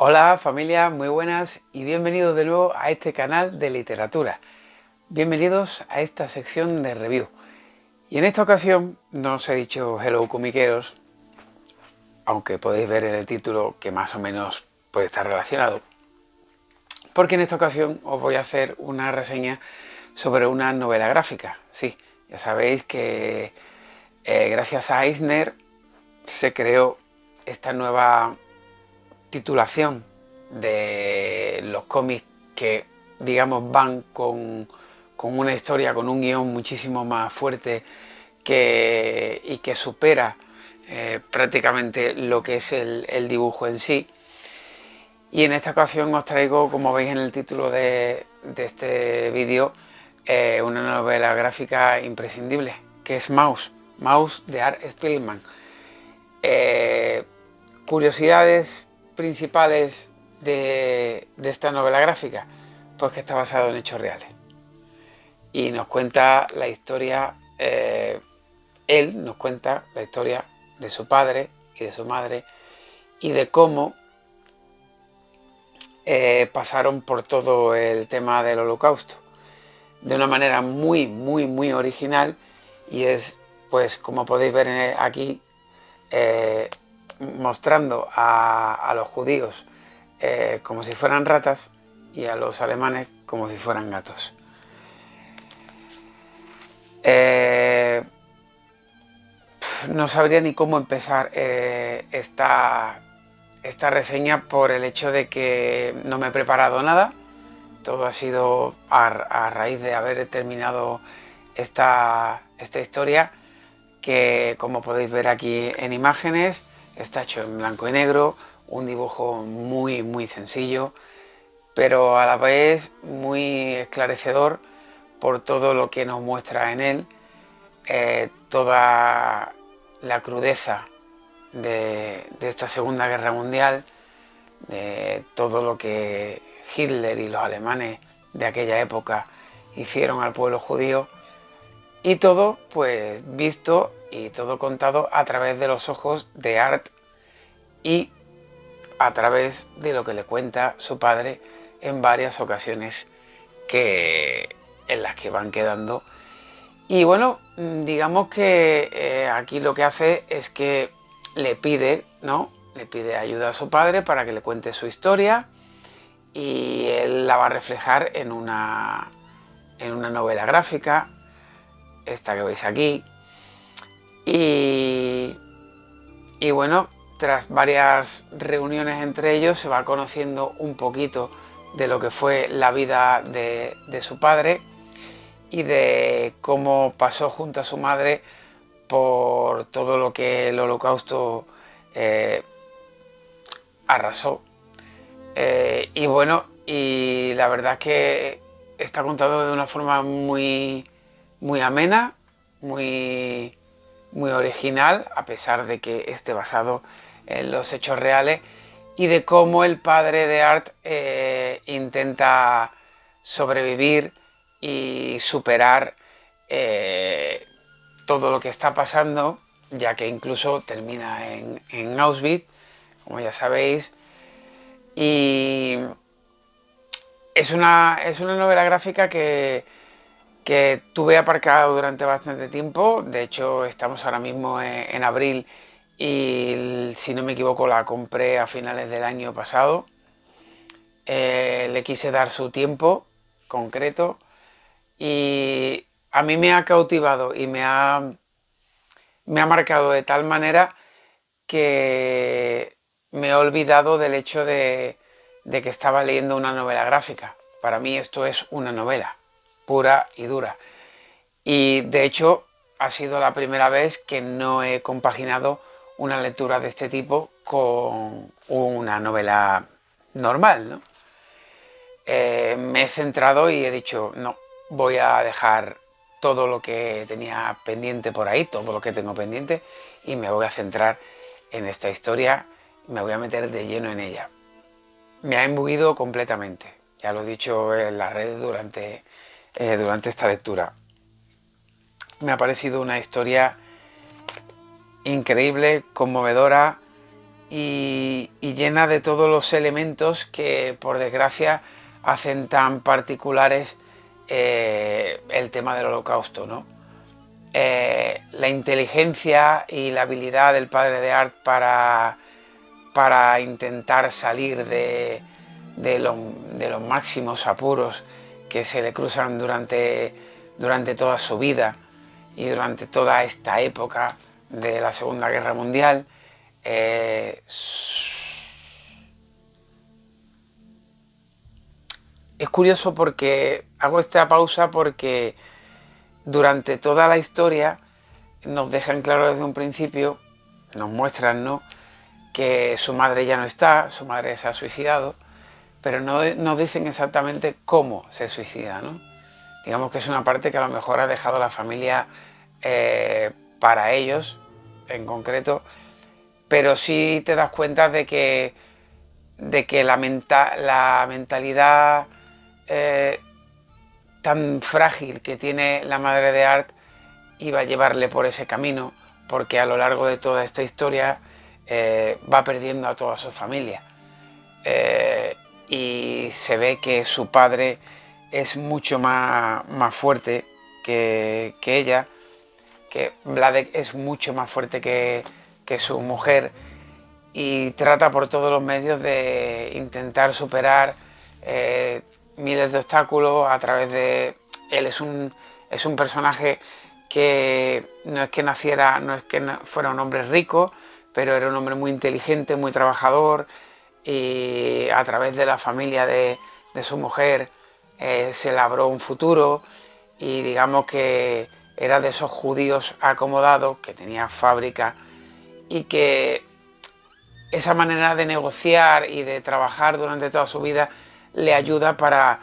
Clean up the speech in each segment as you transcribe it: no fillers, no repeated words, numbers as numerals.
Hola familia, muy buenas y bienvenidos de nuevo a este canal de literatura. Bienvenidos a esta sección de review. Y en esta ocasión no os he dicho hello comiqueros, aunque podéis ver en el título que más o menos puede estar relacionado. Porque en esta ocasión os voy a hacer una reseña sobre una novela gráfica. Sí, ya sabéis que gracias a Eisner se creó esta nueva titulación de los cómics que, digamos, van con una historia, con un guión muchísimo más fuerte y que supera prácticamente lo que es el dibujo en sí. Y en esta ocasión os traigo, como veis en el título de este vídeo, una novela gráfica imprescindible, que es Maus de Art Spiegelman. Curiosidades principales de esta novela gráfica, pues que está basado en hechos reales. Y nos cuenta la historia, él nos cuenta la historia de su padre y de su madre y de cómo pasaron por todo el tema del Holocausto de una manera muy original, y es, pues como podéis ver aquí, mostrando a los judíos como si fueran ratas y a los alemanes como si fueran gatos. No sabría ni cómo empezar esta reseña, por el hecho de que no me he preparado nada. Todo ha sido a raíz de haber terminado esta historia, que, como podéis ver aquí en imágenes, está hecho en blanco y negro, un dibujo muy sencillo, pero a la vez muy esclarecedor por todo lo que nos muestra en él, toda la crudeza de esta Segunda Guerra Mundial, de todo lo que Hitler y los alemanes de aquella época hicieron al pueblo judío, y todo pues visto y todo contado a través de los ojos de Art y a través de lo que le cuenta su padre en varias ocasiones en las que van quedando. Y bueno, digamos que aquí lo que hace es que le pide, ¿no? Le pide ayuda a su padre para que le cuente su historia, y él la va a reflejar en una novela gráfica, esta que veis aquí. Y, y bueno, tras varias reuniones entre ellos se va conociendo un poquito de lo que fue la vida de su padre y de cómo pasó junto a su madre por todo lo que el Holocausto arrasó. Y bueno, y la verdad es que está contado de una forma muy amena, muy original, a pesar de que esté basado en los hechos reales, y de cómo el padre de Art intenta sobrevivir y superar todo lo que está pasando, ya que incluso termina en Auschwitz, como ya sabéis. Y es una novela gráfica que tuve aparcado durante bastante tiempo. De hecho, estamos ahora mismo en abril y, si no me equivoco, la compré a finales del año pasado. Le quise dar su tiempo concreto y a mí me ha cautivado y me ha marcado de tal manera que me he olvidado del hecho de que estaba leyendo una novela gráfica. Para mí esto es una novela pura y dura. Y de hecho ha sido la primera vez que no he compaginado una lectura de este tipo con una novela normal, ¿no? Me he centrado y he dicho, no, voy a dejar todo lo que tenía pendiente por ahí, todo lo que tengo pendiente, y me voy a centrar en esta historia, me voy a meter de lleno en ella. Me ha imbuido completamente, ya lo he dicho en las redes durante esta lectura. Me ha parecido una historia increíble, conmovedora, y llena de todos los elementos que, por desgracia, hacen tan particulares el tema del Holocausto, ¿no? La inteligencia y la habilidad del padre de Art para intentar salir de los máximos apuros que se le cruzan durante toda su vida y durante toda esta época de la Segunda Guerra Mundial. Es curioso porque hago esta pausa porque durante toda la historia nos dejan claro desde un principio, nos muestran, ¿no?, que su madre ya no está, su madre se ha suicidado, pero no nos dicen exactamente cómo se suicida, ¿no? Digamos que es una parte que a lo mejor ha dejado la familia para ellos, en concreto, pero sí te das cuenta de que la mentalidad tan frágil que tiene la madre de Art iba a llevarle por ese camino, porque a lo largo de toda esta historia va perdiendo a toda su familia. Y se ve que su padre es mucho más fuerte que ella, que Vladek es mucho más fuerte que su mujer, y trata por todos los medios de intentar superar miles de obstáculos a través de... Él es un personaje que no es que naciera, no es que fuera un hombre rico, pero era un hombre muy inteligente, muy trabajador, y a través de la familia de su mujer se labró un futuro, y digamos que era de esos judíos acomodados que tenía fábrica, y que esa manera de negociar y de trabajar durante toda su vida le ayuda para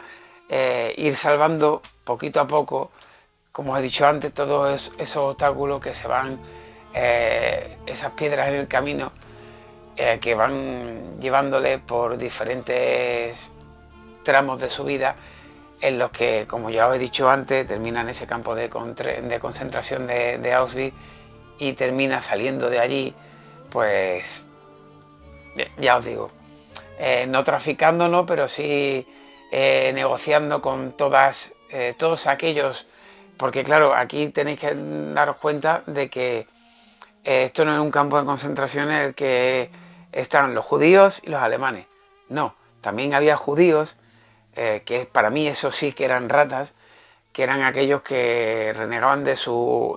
ir salvando poquito a poco, como he dicho antes, todos esos obstáculos que se van, esas piedras en el camino que van llevándole por diferentes tramos de su vida, en los que, como ya os he dicho antes, termina en ese campo de concentración de Auschwitz, y termina saliendo de allí, pues ya os digo, no traficando, ¿no?, pero sí negociando con todos aquellos, porque claro, aquí tenéis que daros cuenta de que esto no es un campo de concentración en el que están los judíos y los alemanes. No, también había judíos, que para mí eso sí que eran ratas, que eran aquellos que renegaban de su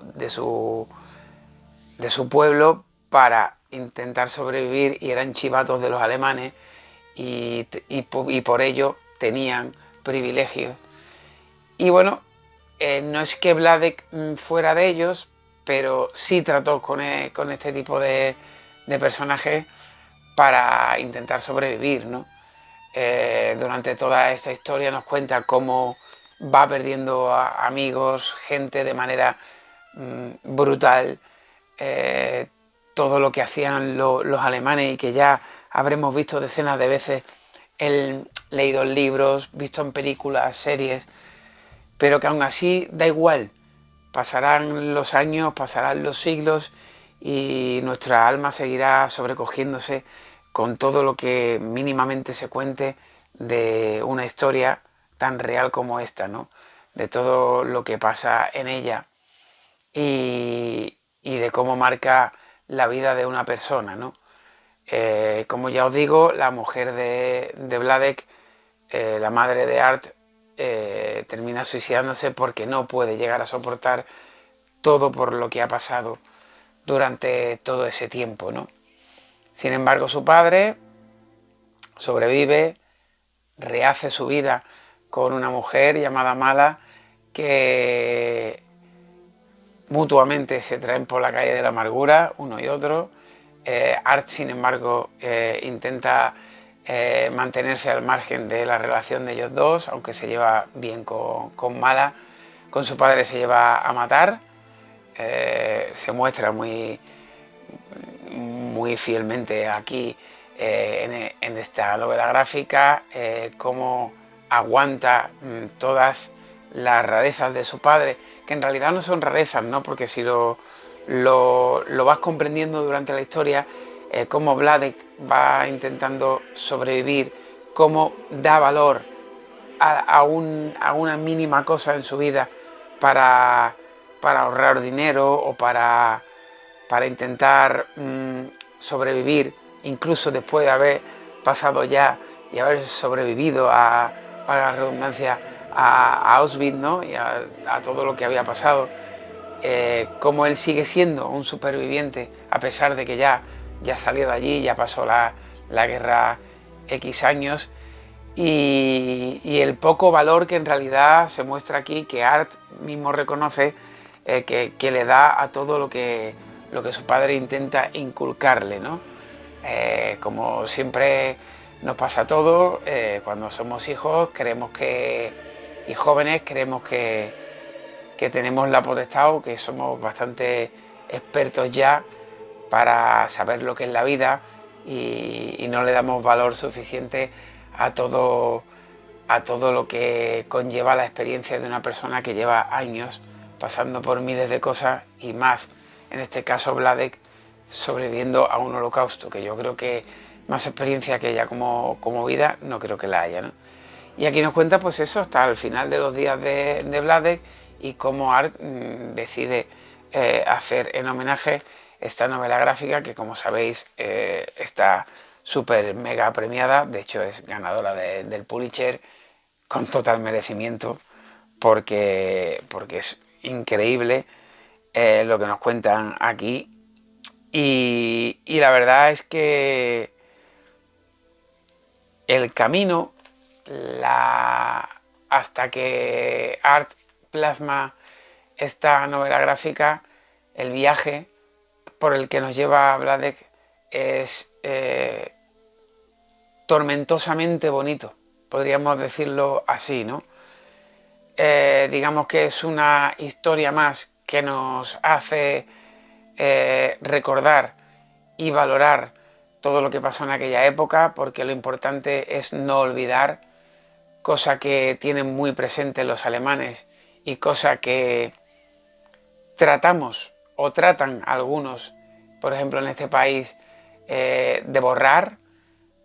pueblo para intentar sobrevivir, y eran chivatos de los alemanes, y por ello tenían privilegios. Y bueno, no es que Vladek fuera de ellos, pero sí trató con este tipo de personajes para intentar sobrevivir, ¿no? Durante toda esta historia nos cuenta cómo va perdiendo amigos, gente de manera brutal, todo lo que hacían los alemanes, y que ya habremos visto decenas de veces, leído en libros, visto en películas, series, pero que aún así da igual. Pasarán los años, pasarán los siglos, y nuestra alma seguirá sobrecogiéndose con todo lo que mínimamente se cuente de una historia tan real como esta, ¿no? De todo lo que pasa en ella, y de cómo marca la vida de una persona, ¿no? Como ya os digo, la mujer de Vladek, la madre de Art, termina suicidándose porque no puede llegar a soportar todo por lo que ha pasado durante todo ese tiempo, ¿no? Sin embargo, su padre sobrevive, rehace su vida con una mujer llamada Mala, que mutuamente se traen por la calle de la amargura uno y otro. Art, sin embargo, intenta mantenerse al margen de la relación de ellos dos, aunque se lleva bien con Mala. Con su padre se lleva a matar. Se muestra muy fielmente aquí, en esta novela gráfica, cómo aguanta todas las rarezas de su padre, que en realidad no son rarezas, ¿no? Porque si lo vas comprendiendo durante la historia, cómo Vladek va intentando sobrevivir, cómo da valor a una mínima cosa en su vida para, para ahorrar dinero o para intentar sobrevivir, incluso después de haber pasado ya y haber sobrevivido para la redundancia, a Auschwitz, ¿no? Y a todo lo que había pasado, cómo él sigue siendo un superviviente a pesar de que ya salió de allí, ya pasó la guerra X años, y el poco valor que en realidad se muestra aquí, que Art mismo reconoce, que le da a todo lo que su padre intenta inculcarle, ¿no? Como siempre nos pasa a todos, cuando somos hijos creemos y jóvenes creemos que tenemos la potestad o que somos bastante expertos ya para saber lo que es la vida, y no le damos valor suficiente a todo lo que conlleva la experiencia de una persona que lleva años pasando por miles de cosas, y más, en este caso Vladek, sobreviviendo a un holocausto, que yo creo que más experiencia que ella como vida no creo que la haya, ¿no? Y aquí nos cuenta pues eso, hasta el final de los días de Vladek, y cómo Art decide hacer en homenaje esta novela gráfica que, como sabéis, está súper mega premiada. De hecho es ganadora del Pulitzer con total merecimiento, porque es increíble lo que nos cuentan aquí, y la verdad es que el camino, hasta que Art plasma esta novela gráfica, el viaje por el que nos lleva Vladek es tormentosamente bonito, podríamos decirlo así, ¿no? Digamos que es una historia más que nos hace recordar y valorar todo lo que pasó en aquella época, porque lo importante es no olvidar, cosa que tienen muy presente los alemanes y cosa que tratamos o tratan algunos, por ejemplo en este país, de borrar,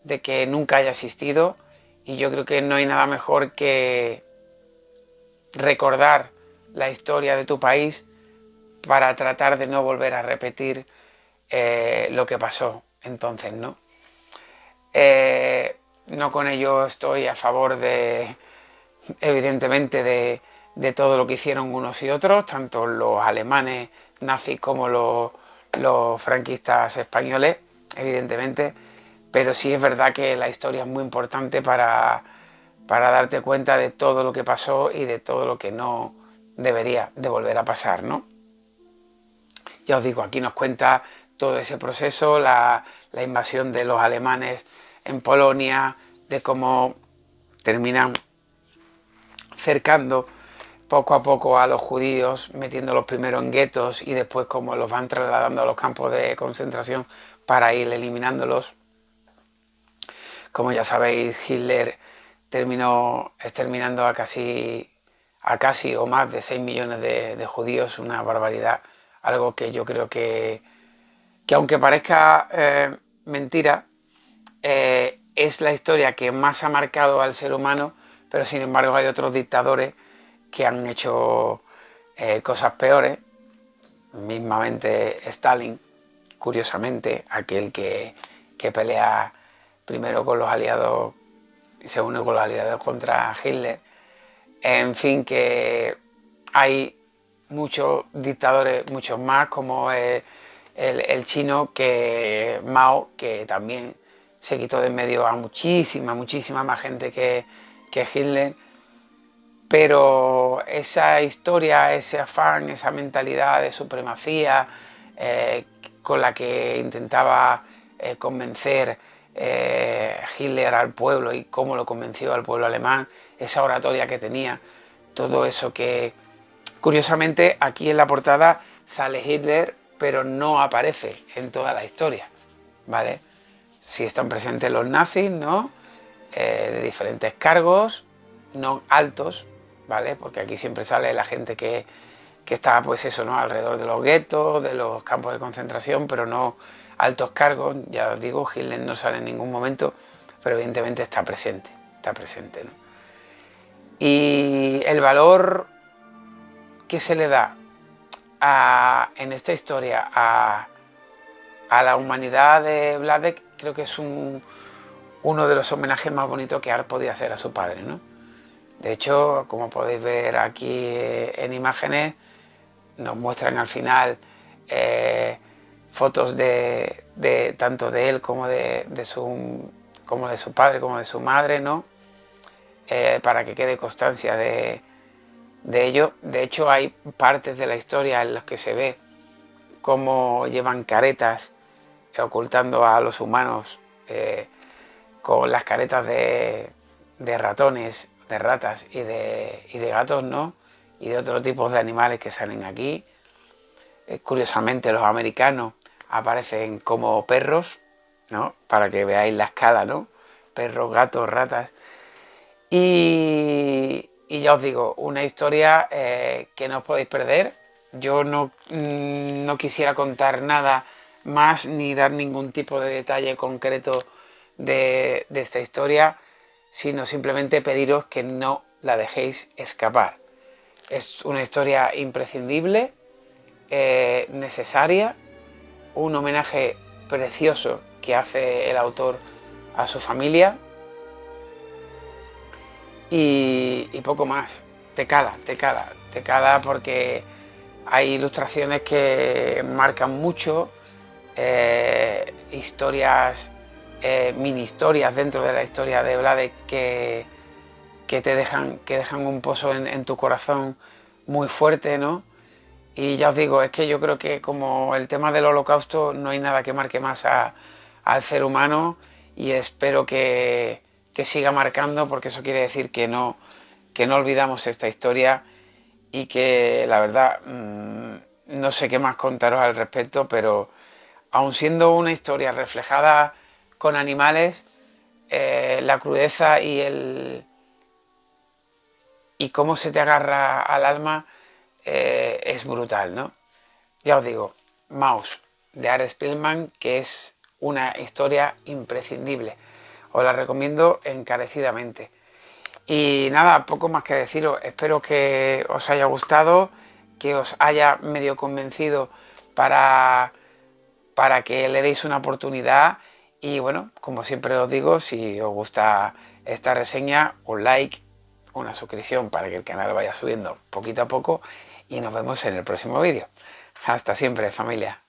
de que nunca haya existido. Y yo creo que no hay nada mejor que recordar la historia de tu país para tratar de no volver a repetir lo que pasó entonces, ¿no? No con ello estoy a favor evidentemente, de todo lo que hicieron unos y otros, tanto los alemanes nazis como los franquistas españoles, evidentemente, pero sí es verdad que la historia es muy importante para darte cuenta de todo lo que pasó y de todo lo que no debería de volver a pasar, ¿no? Ya os digo, aquí nos cuenta todo ese proceso, la invasión de los alemanes en Polonia, de cómo terminan cercando poco a poco a los judíos, metiéndolos primero en guetos y después cómo los van trasladando a los campos de concentración para ir eliminándolos. Como ya sabéis, Hitler terminó exterminando a casi o más de 6 millones de judíos, una barbaridad, algo que yo creo que aunque parezca mentira, es la historia que más ha marcado al ser humano, pero sin embargo hay otros dictadores que han hecho cosas peores, mismamente Stalin, curiosamente, aquel que pelea primero con los aliados y se une con los aliados contra Hitler. En fin, que hay muchos dictadores, muchos más, como el chino, que Mao, que también se quitó de en medio a muchísima más gente que Hitler. Pero esa historia, ese afán, esa mentalidad de supremacía con la que intentaba convencer Hitler al pueblo, y cómo lo convenció al pueblo alemán, esa oratoria que tenía, todo eso que, curiosamente, aquí en la portada sale Hitler, pero no aparece en toda la historia, ¿vale? Sí están presentes los nazis, ¿no? De diferentes cargos, no altos, ¿vale? Porque aquí siempre sale la gente que está, pues eso, ¿no? Alrededor de los guetos, de los campos de concentración, pero no altos cargos. Ya os digo, Hitler no sale en ningún momento, pero evidentemente está presente, ¿no? Y el valor que se le da en esta historia a la humanidad de Vladek, creo que es uno de los homenajes más bonitos que Art podía hacer a su padre, ¿no? De hecho, como podéis ver aquí en imágenes, nos muestran al final fotos tanto de él como de su padre, como de su madre, ¿no? Para que quede constancia de ello. De hecho, hay partes de la historia en las que se ve cómo llevan caretas ocultando a los humanos con las caretas de ratones, de ratas y de gatos, ¿no? Y de otros tipos de animales que salen aquí. Curiosamente, los americanos aparecen como perros, ¿no? Para que veáis la escala, ¿no? Perros, gatos, ratas. Y ya os digo, una historia que no os podéis perder. Yo no quisiera contar nada más ni dar ningún tipo de detalle concreto de esta historia, sino simplemente pediros que no la dejéis escapar. Es una historia imprescindible, necesaria, un homenaje precioso que hace el autor a su familia y poco más. Te cala porque hay ilustraciones que marcan mucho, historias, mini historias dentro de la historia de Blade que dejan un pozo en tu corazón muy fuerte, ¿no? Y ya os digo, es que yo creo que como el tema del holocausto no hay nada que marque más al ser humano y espero que siga marcando porque eso quiere decir que no olvidamos esta historia y que la verdad no sé qué más contaros al respecto, pero aun siendo una historia reflejada con animales, la crudeza y cómo se te agarra al alma es brutal, ¿no? Ya os digo, Maus, de Art Spiegelman, que es una historia imprescindible. Os la recomiendo encarecidamente. Y nada, poco más que deciros. Espero que os haya gustado, que os haya medio convencido para que le deis una oportunidad. Y bueno, como siempre os digo, si os gusta esta reseña, un like, una suscripción para que el canal vaya subiendo poquito a poco y nos vemos en el próximo vídeo. Hasta siempre, familia.